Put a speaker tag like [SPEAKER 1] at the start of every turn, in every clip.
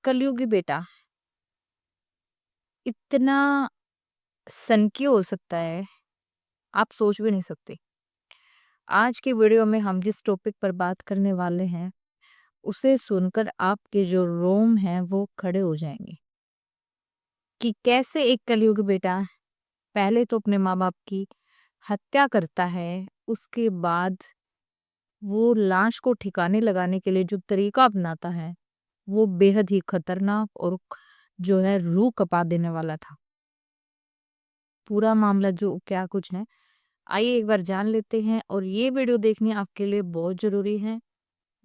[SPEAKER 1] कलयुगी बेटा इतना सनकी हो सकता है, आप सोच भी नहीं सकते। आज की वीडियो में हम जिस टॉपिक पर बात करने वाले हैं, उसे सुनकर आपके जो रोम हैं वो खड़े हो जाएंगे कि कैसे एक कलयुगी बेटा पहले तो अपने माँ-बाप की हत्या करता है, उसके बाद वो लाश को ठिकाने लगाने के लिए जो तरीका अपनाता है, वो बेहद ही खतरनाक और जो है रूह कँपा देने वाला था। पूरा मामला जो क्या कुछ है, आइए एक बार जान लेते हैं और ये वीडियो देखनी आपके लिए बहुत ज़रूरी है।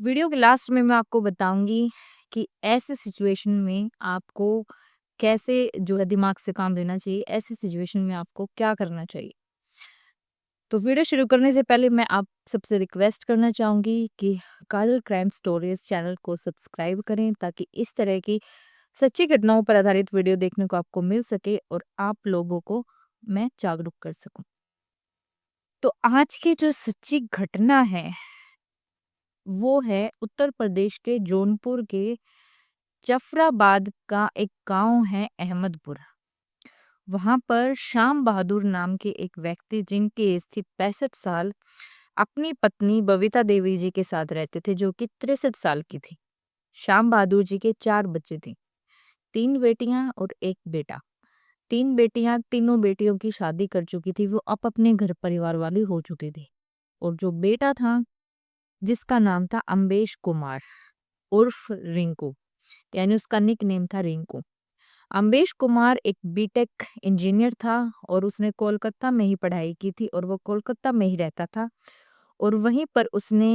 [SPEAKER 1] वीडियो के लास्ट में मैं आपको बताऊँगी कि ऐसे सिचुएशन में आपको कैसे जो है दिमाग से काम लेना चाहिए, ऐसी सिचुएशन में आपको क्या करना चाहिए। तो वीडियो शुरू करने से पहले मैं आप सबसे रिक्वेस्ट करना चाहूँगी कि काजल क्राइम स्टोरीज़ चैनल को सब्सक्राइब करें ताकि इस तरह की सच्ची घटनाओं पर आधारित वीडियो देखने को आपको मिल सके और आप लोगों को मैं जागरूक कर सकूँ। तो आज की जो सच्ची घटना है, वो है उत्तर प्रदेश के जौनपुर के जफराबाद का एक गांव है अहमदपुर। वहां पर श्याम बहादुर नाम के एक व्यक्ति जिनकी एज थी 65 साल अपनी पत्नी बबीता देवी जी के साथ रहते थे जो कि 63 साल की थी। श्याम बहादुर जी के 4 बच्चे थे, 3 बेटियां और 1 बेटा। 3 बेटियां, तीनों बेटियों की शादी कर चुकी थी, वो अब अपने घर परिवार वाली हो चुकी थी। और जो बेटा था जिसका नाम था अम्बेश कुमार उर्फ रिंकू, यानी उसका निक नेम था रिंकू। अम्बेश कुमार एक बीटेक इंजीनियर था और उसने कोलकाता में ही पढ़ाई की थी और वो कोलकाता में ही रहता था। और वहीं पर उसने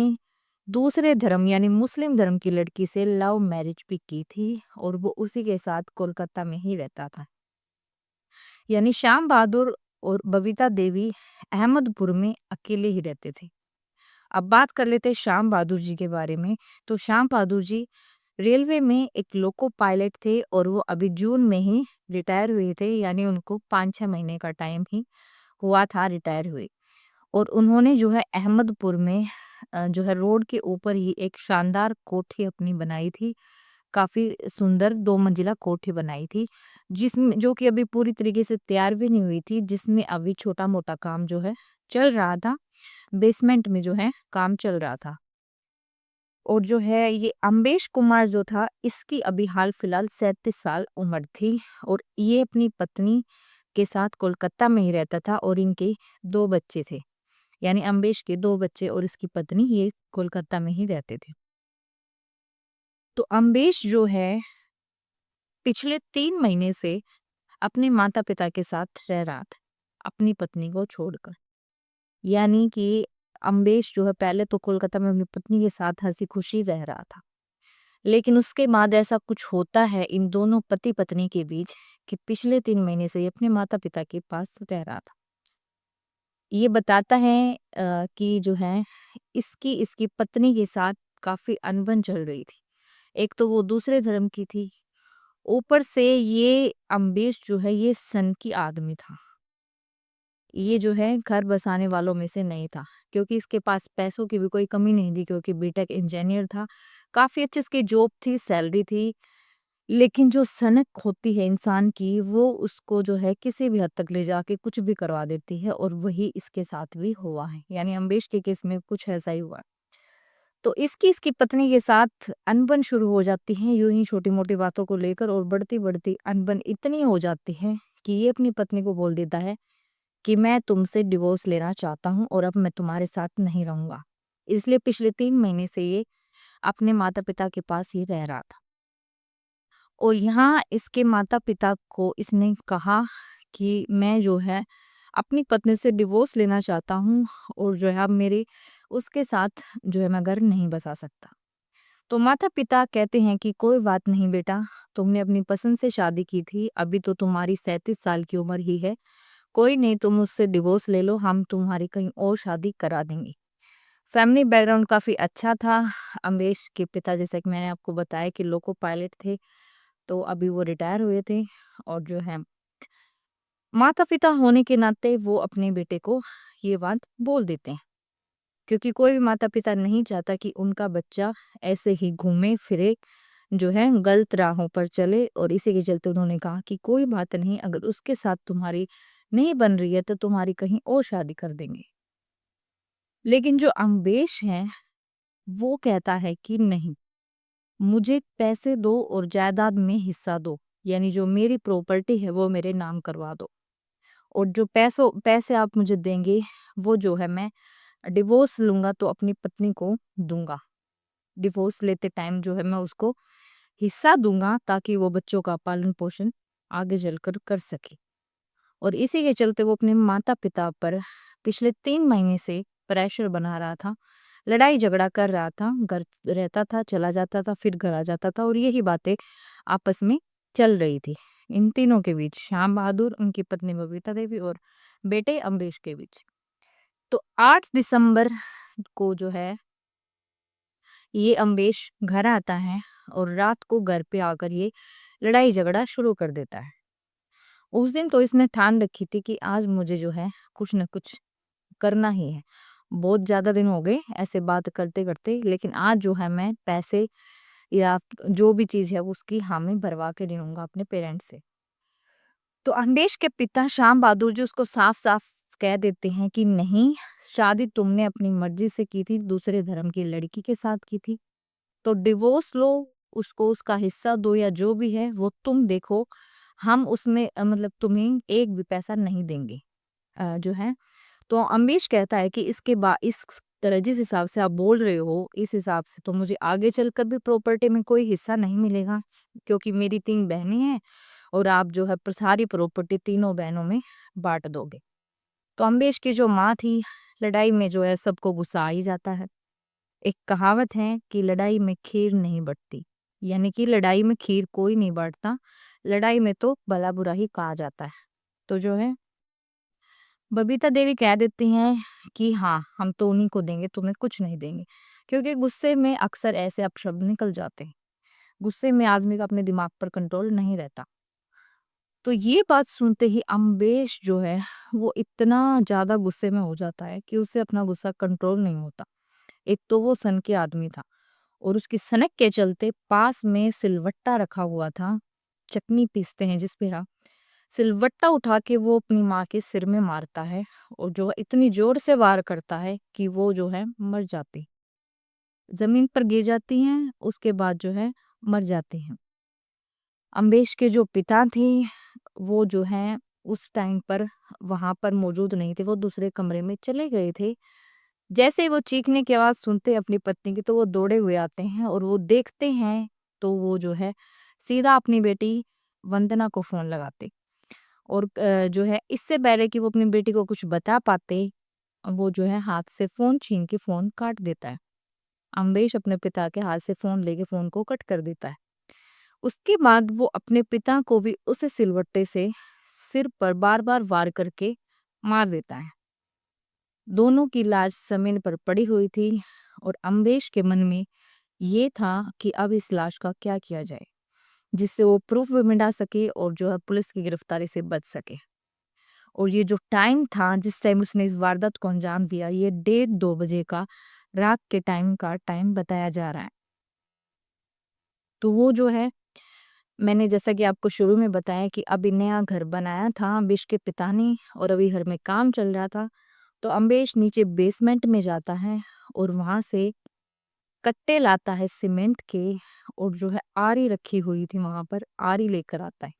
[SPEAKER 1] दूसरे धर्म यानी मुस्लिम धर्म की लड़की से लव मैरिज भी की थी और वो उसी के साथ कोलकाता में ही रहता था। यानी श्याम बहादुर और बबीता देवी अहमदपुर में अकेले ही रहते थे। अब बात कर लेते हैं श्याम बहादुर जी के बारे में। तो श्याम बहादुर जी रेलवे में एक लोको पायलट थे और वो अभी जून में ही रिटायर हुए थे, यानी उनको 5-6 महीने का टाइम ही हुआ था रिटायर हुए। और उन्होंने जो है अहमदपुर में जो है रोड के ऊपर ही एक शानदार कोठी अपनी बनाई थी। काफ़ी सुंदर 2 मंजिला कोठी बनाई थी, जिसमें जो कि अभी पूरी तरीके से तैयार भी नहीं हुई थी, जिसमें अभी छोटा-मोटा काम जो है चल रहा था। बेसमेंट में जो है काम चल रहा था। और जो है ये अम्बेश कुमार जो था इसकी अभी हाल-फिलहाल 37 साल उम्र थी और ये अपनी पत्नी के साथ कोलकाता में ही रहता था और इनके 2 बच्चे थे। यानी अम्बेश के 2 बच्चे और इसकी पत्नी ये कोलकाता में ही रहते थे। तो अम्बेश जो है पिछले 3 महीने से अपने माता-पिता के साथ रह रहा था, अपनी पत्नी को छोड़कर। यानी कि अम्बेश जो है पहले तो कोलकाता में अपनी पत्नी के साथ हँसी-खुशी रह रहा था। लेकिन उसके बाद ऐसा कुछ होता है इन दोनों पति-पत्नी के बीच कि पिछले 3 महीने से ये अपने माता-पिता के पास रह रहा था। ये बताता है कि जो है इसकी इसकी पत्नी के साथ काफ़ी अनबन चल रही थी। एक तो वो दूसरे धर्म की थी, ऊपर से ये अम्बेश जो है ये सनकी आदमी था। ये जो है घर बसाने वालों में से नहीं था, क्योंकि इसके पास पैसों की भी कोई कमी नहीं थी क्योंकि बीटेक इंजीनियर था। काफ़ी अच्छी इसकी जॉब थी, सैलरी थी। लेकिन जो सनक होती है इंसान की वो उसको जो है किसी भी हद तक ले जाके कुछ भी करवा देती है और वही इसके साथ भी हुआ है। यानी अम्बेश के केस में कुछ ऐसा ही हुआ। तो इसकी पत्नी के साथ अनबन शुरू हो जाती है यूं ही छोटी-मोटी बातों को लेकर और बढ़ती-बढ़ती अनबन इतनी हो जाती है कि ये अपनी पत्नी को बोल देता है कि मैं तुमसे डिवोर्स लेना चाहता हूँ और अब मैं तुम्हारे साथ नहीं रहूँगा। इसलिए पिछले 3 महीने से ये अपने माता-पिता के पास ही रह रहा था। और यहाँ इसके माता-पिता को इसने कहा कि मैं जो है अपनी पत्नी से डिवोर्स लेना चाहता हूँ और जो है अब मेरे उसके साथ जो है मैं घर नहीं बसा सकता। तो माता-पिता कहते हैं कि कोई बात नहीं बेटा, तुमने अपनी पसंद से शादी की थी, अभी तो तुम्हारी 37 साल की उम्र ही है। कोई नहीं, तुम उससे डिवोर्स ले लो, हम तुम्हारी कहीं और शादी करा देंगे। फैमिली बैकग्राउंड काफ़ी अच्छा था। अमरीश के पिता जैसा कि मैंने आपको बताया कि लोको पायलट थे, तो अभी वो रिटायर हुए थे और जो है माता-पिता होने के नाते वो अपने बेटे को ये बात बोल देते हैं। क्योंकि कोई भी माता-पिता नहीं चाहता कि उनका बच्चा ऐसे ही घूमे-फिरे, जो है गलत राहों पर चले, और इसी के चलते उन्होंने कहा कि कोई बात नहीं, अगर उसके साथ तुम्हारी नहीं बन रही है तो तुम्हारी कहीं और शादी कर देंगे। लेकिन जो अम्बेश है वो कहता है कि नहीं, मुझे पैसे दो और जायदाद में हिस्सा दो, यानी जो मेरी प्रॉपर्टी है वो मेरे नाम करवा दो, और जो पैसे आप मुझे देंगे वो जो है मैं डिवोर्स लूंगा तो अपनी पत्नी को दूंगा। डिवोर्स लेते टाइम जो है मैं उसको हिस्सा दूंगा ताकि वो बच्चों का पालन पोषण आगे चलकर कर सके। और इसी के चलते वो अपने माता पिता पर पिछले 3 महीने से प्रेशर बना रहा था, लड़ाई झगड़ा कर रहा था, घर रहता था, चला जाता था, फिर घर आ जाता था, और यही बातें आपस में चल रही थी इन तीनों के बीच, श्याम बहादुर, उनकी पत्नी बबीता देवी और बेटे अम्बेश के बीच। तो 8 दिसंबर को जो है ये अम्बेश घर आता है, और रात को घर पे आकर ये लड़ाई झगड़ा शुरू कर देता है। उस दिन तो इसने ठान रखी थी कि आज मुझे जो है कुछ न कुछ करना ही है। बहुत ज़्यादा दिन हो गए ऐसे बात करते-करते, लेकिन आज जो है मैं पैसे या जो भी चीज़ है उसकी हामी भरवा के रहूँगा अपने पेरेंट्स से। तो अम्बेश के पिता श्याम बहादुर जी उसको साफ-साफ कह देते हैं कि नहीं, शादी तुमने अपनी मर्ज़ी से की थी, दूसरे धर्म की लड़की के साथ की थी। तो डिवोर्स लो, उसको उसका हिस्सा दो या जो भी है वो तुम देखो, हम उसमें मतलब तुम्हें एक भी पैसा नहीं देंगे। जो है तो अम्बेश कहता है कि इस तरह जिस हिसाब से आप बोल रहे हो, इस हिसाब से तो मुझे आगे चलकर भी प्रॉपर्टी में कोई हिस्सा नहीं मिलेगा, क्योंकि मेरी 3 बहनें हैं और आप जो है सारी प्रॉपर्टी तीनों बहनों में बाँट दोगे। तो अम्बेश की जो माँ थी, लड़ाई में जो है सबको गुस्सा आ ही जाता है। एक कहावत है कि लड़ाई में खीर नहीं बँटती, यानी कि लड़ाई में खीर कोई नहीं बाँटता, लड़ाई में तो भला-बुरा ही कहा जाता है। तो जो है बबीता देवी कह देती हैं कि हाँ, हम तो उन्हीं को देंगे, तुम्हें कुछ नहीं देंगे। क्योंकि गुस्से में अक्सर ऐसे अपशब्द निकल जाते हैं। गुस्से में आदमी का अपने दिमाग पर कंट्रोल नहीं रहता। तो ये बात सुनते ही अम्बेश जो है वो इतना ज़्यादा गुस्से में हो जाता है कि उसे अपना गुस्सा कंट्रोल नहीं होता। एक तो वो सन के आदमी था, और उसकी सनक के चलते पास में सिलवट्टा रखा हुआ था, चटनी पीसते हैं जिस पे सिलवट्टा उठा के वो अपनी माँ के सिर में मारता है, और जो इतनी जोर से वार करता है कि वो जो है मर जाती, जमीन पर गिर जाती हैं, उसके बाद जो है मर जाती हैं। अम्बेश के जो पिता थे वो जो है उस टाइम पर वहां पर मौजूद नहीं थे, वो दूसरे कमरे में चले गए थे। जैसे ही वो चीखने की आवाज सुनते हैं अपनी पत्नी की, तो वो दौड़े हुए आते हैं और वो देखते हैं, तो वो जो है सीधा अपनी बेटी वंदना को फोन लगाते, और जो है इससे पहले कि वो अपनी बेटी को कुछ बता पाते, वो जो है हाथ से फ़ोन छीन के फ़ोन काट देता है। अम्बेश अपने पिता के हाथ से फ़ोन लेके फ़ोन को कट कर देता है। उसके बाद वो अपने पिता को भी उसी सिलवट्टे से सिर पर बार-बार वार करके मार देता है। दोनों की लाश ज़मीन पर पड़ी हुई थी, और अम्बेश के मन में ये था कि अब इस लाश का क्या किया जाए, जिससे वो प्रूफ़ भी मिटा सके और जो है पुलिस की गिरफ्तारी से बच सके। और ये जो टाइम था जिस टाइम उसने इस वारदात को अंजाम दिया, ये डेढ़ 2 बजे का रात के टाइम का टाइम बताया जा रहा है। तो वो जो है, मैंने जैसा कि आपको शुरू में बताया कि अभी नया घर बनाया था अम्बेश के पिता ने, और अभी घर में काम चल रहा था। तो अम्बेश नीचे बेसमेंट में जाता है और वहाँ से कट्टे लाता है सीमेंट के, और जो है आरी रखी हुई थी वहाँ पर, आरी लेकर आता है,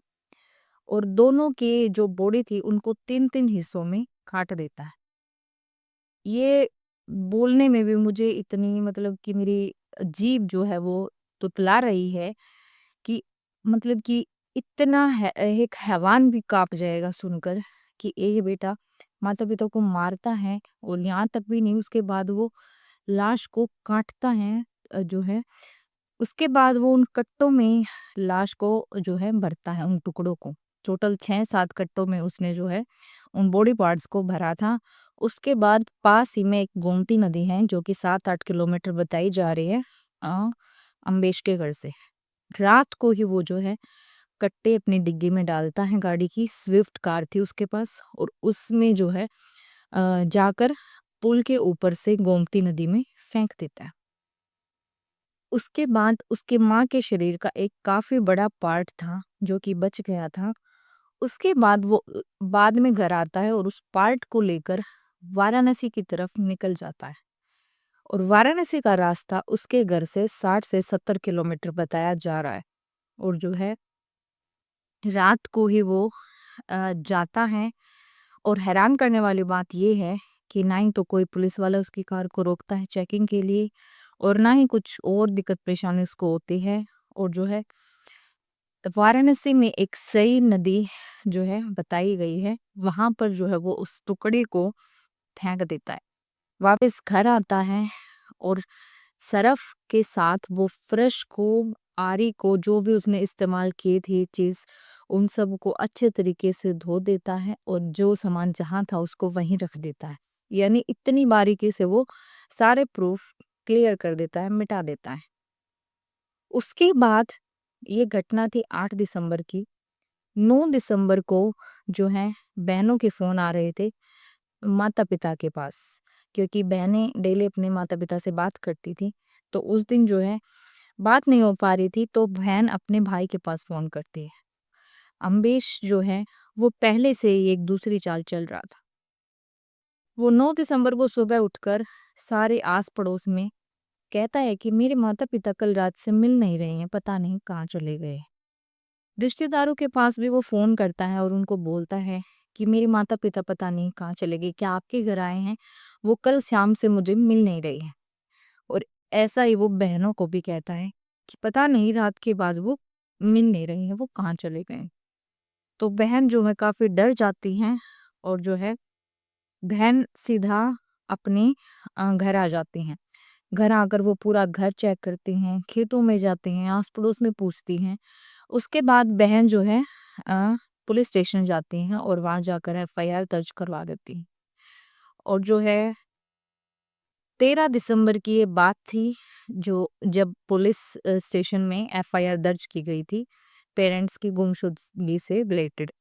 [SPEAKER 1] और दोनों के जो बॉडी थी उनको 3-3 हिस्सों में काट देता है। ये बोलने में भी मुझे इतनी मतलब कि मेरी जीभ जो है वो तुतला रही है कि मतलब कि इतना है, एक हैवान भी काँप जाएगा सुनकर कि एक बेटा माता-पिता को मारता है, और यहाँ तक भी नहीं, उसके बाद वो लाश को काटता है, जो है उसके बाद वो उन कट्टों में लाश को जो है भरता है, उन टुकड़ों को। टोटल 6-7 कट्टों में उसने जो है उन बॉडी पार्ट्स को भरा था। उसके बाद पास ही में एक गोमती नदी है जो कि 7-8 किलोमीटर बताई जा रही है अ, अम्बेश के घर से। रात को ही वो जो है कट्टे अपनी डिग्गी में डालता है, गाड़ी की स्विफ्ट कार थी उसके पास, और उसमें जो है जाकर पुल के ऊपर से गोमती नदी में फेंक देता है। उसके बाद उसके माँ के शरीर का एक काफ़ी बड़ा पार्ट था जो कि बच गया था। उसके बाद वो बाद में घर आता है और उस पार्ट को लेकर वाराणसी की तरफ निकल जाता है और वाराणसी का रास्ता उसके घर से 60 से 70 किलोमीटर बताया जा रहा है और जो है रात को ही वो जाता है। और हैरान करने वाली बात ये है कि ना ही तो कोई पुलिस वाला उसकी कार को रोकता है चेकिंग के लिए और ना ही कुछ और दिक्कत परेशानी उसको होती है। और जो है वाराणसी में एक सई नदी जो है बताई गई है, वहां पर जो है वो उस टुकड़े को फेंक देता है। वापस घर आता है और सरफ के साथ वो फ्रेश को आरी को जो भी उसने इस्तेमाल की थी चीज़ उन सब को अच्छे तरीके से धो देता है और जो सामान जहाँ था उसको वहीं रख देता है। यानी इतनी बारीकी से वो सारे प्रूफ क्लियर कर देता है, मिटा देता है। उसके बाद ये घटना थी 8 दिसंबर की। 9 दिसंबर को जो है बहनों के फ़ोन आ रहे थे माता-पिता के पास, क्योंकि बहनें डेली अपने माता-पिता से बात करती थी। तो उस दिन जो है बात नहीं हो पा रही थी तो बहन अपने भाई के पास फ़ोन करती है। अम्बेश जो है वो पहले से ही एक दूसरी चाल चल रहा था। वो 9 दिसंबर को सुबह उठकर सारे आस-पड़ोस में कहता है कि मेरे माता-पिता कल रात से मिल नहीं रहे हैं, पता नहीं कहाँ चले गए। रिश्तेदारों के पास भी वो फ़ोन करता है और उनको बोलता है कि मेरे माता-पिता पता नहीं कहाँ चले गए, क्या आपके घर आए हैं? वो कल शाम से मुझे मिल नहीं रही हैं। और ऐसा ही वो बहनों को भी कहता है कि पता नहीं रात के बाद वो मिल नहीं रही हैं, वो कहाँ चले गए। तो बहन जो है काफ़ी डर जाती हैं और जो है बहन सीधा अपने घर आ जाती हैं। घर आकर वो पूरा घर चेक करती हैं, खेतों में जाती हैं, आस-पड़ोस में पूछती हैं। उसके बाद बहन जो है अ, पुलिस स्टेशन जाती हैं और वहाँ जाकर एफआईआर दर्ज करवा देती हैं। और जो है 13 दिसंबर की ये बात थी जो जब पुलिस स्टेशन में एफआईआर दर्ज की गई थी पेरेंट्स की गुमशुदगी से रिलेटेड।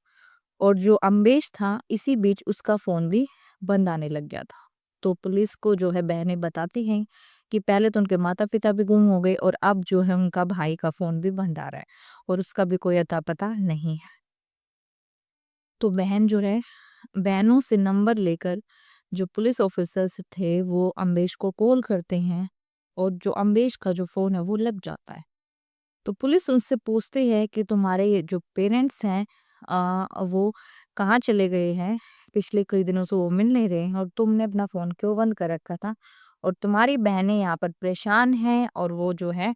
[SPEAKER 1] और जो अम्बेश था इसी बीच उसका फ़ोन भी बंद आने लग गया था। तो पुलिस को जो है बहनें बताती हैं कि पहले तो उनके माता-पिता भी गुम हो गए और अब जो है उनका भाई का फ़ोन भी बंद आ रहा है और उसका भी कोई अता-पता नहीं है। तो बहन जो है बहनों से नंबर लेकर जो पुलिस ऑफिसर्स थे वो अम्बेश को कॉल करते हैं और जो अम्बेश का जो फ़ोन है वो लग जाता है। तो पुलिस उनसे पूछती है कि तुम्हारे ये जो पेरेंट्स हैं वो कहाँ चले गए हैं? पिछले कई दिनों से वो मिल नहीं रहे हैं और तुमने अपना फ़ोन क्यों बंद कर रखा था? और तुम्हारी बहनें यहाँ पर परेशान हैं और वो जो है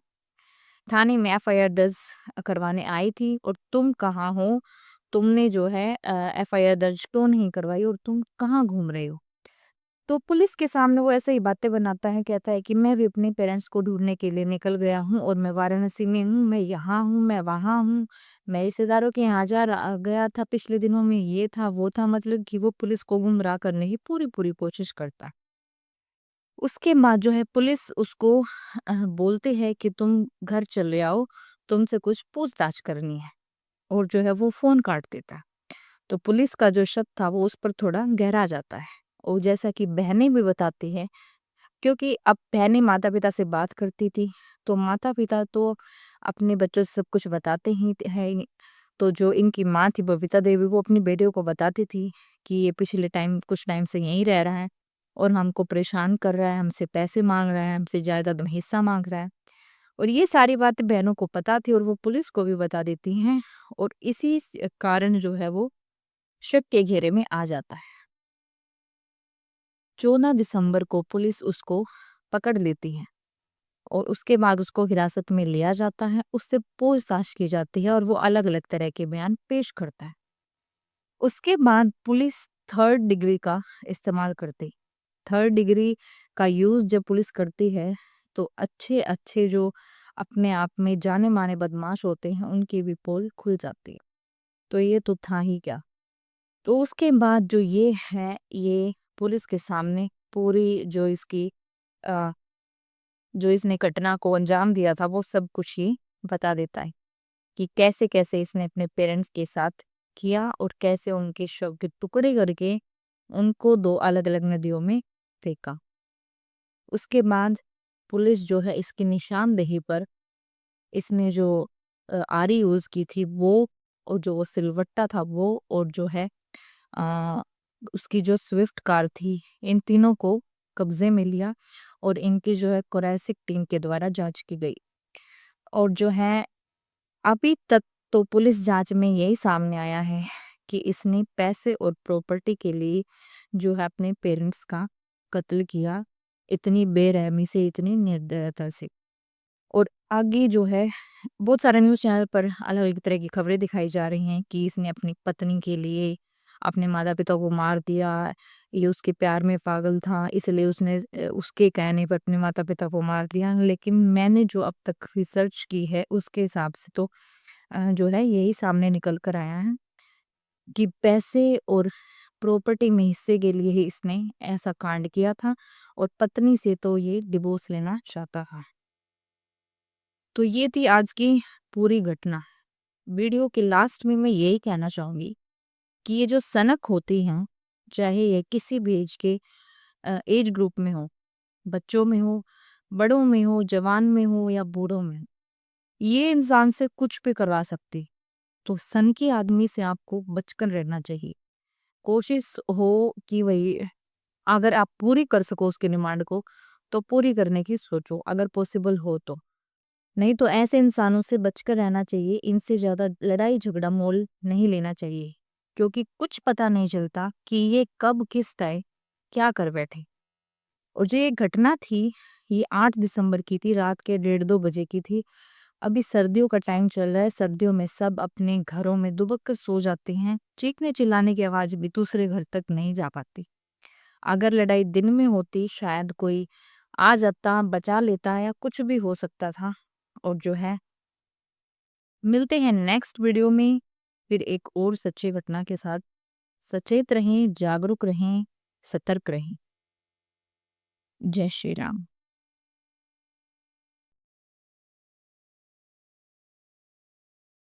[SPEAKER 1] थाने में एफआईआर दर्ज करवाने आई थी और तुम कहाँ हो? तुमने जो है एफआईआर दर्ज क्यों नहीं करवाई और तुम कहाँ घूम रहे हो? तो पुलिस के सामने वो ऐसे ही बातें बनाता है, कहता है कि मैं भी अपने पेरेंट्स को ढूँढने के लिए निकल गया हूँ और मैं वाराणसी में हूँ, मैं यहाँ हूँ, मैं वहाँ हूँ, मैं रिश्तेदारों के यहाँ गया था पिछले दिनों में ये था, वो था मतलब कि वो पुलिस को गुमराह करने की पूरी-पूरी कोशिश करता है। उसके बाद जो है पुलिस उसको बोलती है कि तुम घर चले आओ, तुमसे कुछ पूछताछ करनी है और जो है वो फ़ोन काट देता है। तो पुलिस का जो शक था वो उस पर थोड़ा गहरा जाता है और जैसा कि बहनें भी बताती हैं क्योंकि अब बहनें माता-पिता से बात करती थी, तो माता-पिता तो अपने बच्चों से सब कुछ बताते ही हैं। तो जो इनकी माँ थी बबीता देवी वो अपनी बेटियों को बताती थी कि ये पिछले टाइम कुछ टाइम से यहीं रह रहा है और हमको परेशान कर रहा है, हमसे पैसे माँग रहा है, हमसे जायदाद में हिस्सा माँग रहा है। और ये सारी बातें बहनों को पता थी और वो पुलिस को भी बता देती हैं और इसी कारण जो है वो शक के घेरे में आ जाता है। 14 दिसंबर को पुलिस उसको पकड़ लेती है और उसके बाद उसको हिरासत में लिया जाता है, उससे पूछताछ की जाती है और वो अलग-अलग तरह के बयान पेश करता है। उसके बाद पुलिस थर्ड डिग्री का इस्तेमाल करती। थर्ड डिग्री का यूज़ जब पुलिस करती है, तो अच्छे-अच्छे जो अपने आप में जाने-माने बदमाश होते हैं, उनकी भी पोल खुल जाती है। तो ये तो था ही क्या। तो उसके बाद जो ये है, ये पुलिस के सामने पूरी अ, जो इसने घटना को अंजाम दिया था, वो सब कुछ ही बता देता है कि कैसे-कैसे इसने अपने पेरेंट्स के साथ किया और कैसे उनके शव के टुकड़े करके उनको 2 अलग-अलग नदियों में फेंका। उसके बाद पुलिस जो है इसकी निशानदेही पर इसने जो आरी यूज़ की थी वो, और जो वो सिलवट्टा था वो, और जो है अ, उसकी जो स्विफ्ट कार थी, इन तीनों को कब्ज़े में लिया और इनकी जो है फोरेंसिक टीम के द्वारा जाँच की गई। और जो है अभी तक तो पुलिस जाँच में यही सामने आया है कि इसने पैसे और प्रॉपर्टी के लिए जो है अपने पेरेंट्स का कत्ल किया, इतनी बेरहमी से, इतनी निर्दयता से। और आगे जो है बहुत सारे न्यूज़ चैनल पर अलग-अलग तरह की खबरें दिखाई जा रही हैं कि इसने अपनी पत्नी के लिए अपने माता-पिता को मार दिया, ये उसके प्यार में पागल था इसलिए उसने उसके कहने पर अपने माता-पिता को मार दिया। लेकिन मैंने जो अब तक रिसर्च की है उसके हिसाब से तो जो है यही सामने निकल कर आया है कि पैसे और प्रॉपर्टी में हिस्से के लिए ही इसने ऐसा कांड किया था, और पत्नी से तो ये डिवोर्स लेना चाहता था। तो ये थी आज की पूरी घटना। वीडियो के लास्ट में मैं यही कहना चाहूँगी कि ये जो सनक होती हैं, चाहे ये किसी भी एज ग्रुप में हो, बच्चों में हो, बड़ों में हो, जवान में हो या बूढ़ों में हो, ये इंसान से कुछ भी करवा सकती। तो सनकी आदमी से आपको बचकर रहना चाहिए। कोशिश हो कि वही, अगर आप पूरी कर सको उसकी डिमांड को, तो पूरी करने की सोचो, अगर पॉसिबल हो तो। नहीं तो ऐसे इंसानों से बचकर रहना चाहिए, इनसे ज़्यादा लड़ाई झगड़ा मोल नहीं लेना चाहिए। क्योंकि कुछ पता नहीं चलता कि ये कब किस टाइम क्या कर बैठे। और जो ये घटना थी, ये 8 दिसंबर की थी, रात के 1:30-2 बजे की थी। अभी सर्दियों का टाइम चल रहा है, सर्दियों में सब अपने घरों में दुबक कर सो जाते हैं, चीखने चिल्लाने की आवाज़ भी दूसरे घर तक नहीं जा पाती। अगर लड़ाई दिन में होती शायद कोई आ जाता, बचा लेता, या कुछ भी हो सकता था। और जो है मिलते हैं नेक्स्ट वीडियो में फिर एक और सच्ची घटना के साथ। सचेत रहें, जागरूक रहें, सतर्क रहें। जय श्री राम।